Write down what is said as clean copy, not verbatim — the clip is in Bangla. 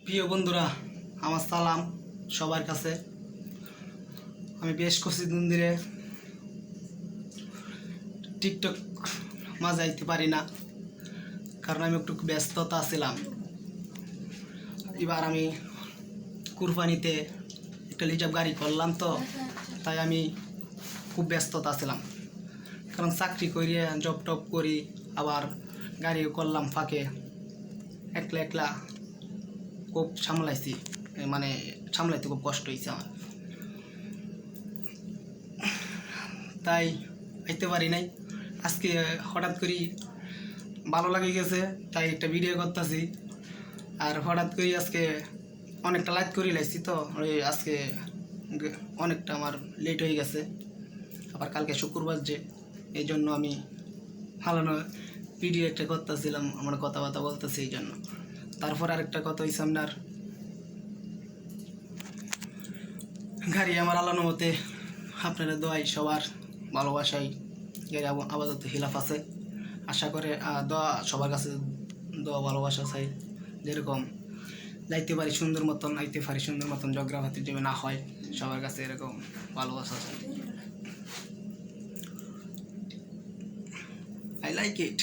প্রিয় বন্ধুরা, আমার সালাম সবার কাছে। আমি বেশ কিছুদিন ধরে টিকটক মাঝে আইতে পারি না, কারণ আমি একটু ব্যস্ততা ছিলাম। এবার আমি কুরবানিতে একটা রিজার্ভ গাড়ি করলাম, তো তাই আমি খুব ব্যস্ততা ছিলাম। কারণ চাকরি করিয়ে জব টপ করি, আবার গাড়িও করলাম ফাঁকে। একলা একলা খুব সামলাইছি, মানে সামলাইতে খুব কষ্ট হয়েছে আমার, তাই আইতে পারি নাই। আজকে হঠাৎ করে ভালো লাগে গেছে, তাই একটা ভিডিও করতেছি। আর হঠাৎ করে আজকে অনেকটা লাইট করে লাইছি, তো ওই আজকে অনেকটা আমার লেট হয়ে গেছে। আবার কালকে শুক্রবার, যে এই জন্য আমি ভালো না ভিডিও একটা করতেছিলাম, আমার কথাবার্তা বলতেছি এই জন্য। তারপর আরেকটা কথা হয়েছে, আপনার গাড়ি আমার আলানো মতে আপনারা দোয়াই সবার ভালোবাসাই গাড়ি আপাতত হিলাফ আছে। আশা করে দোয়া সবার কাছে, দোয়া ভালোবাসা চাই, যেরকম যাইতে পারি সুন্দর মতন, আইতে পারি সুন্দর মতন, জগ্রাফাতির যেমন না হয়, সবার কাছে এরকম ভালোবাসা চাই। I like it.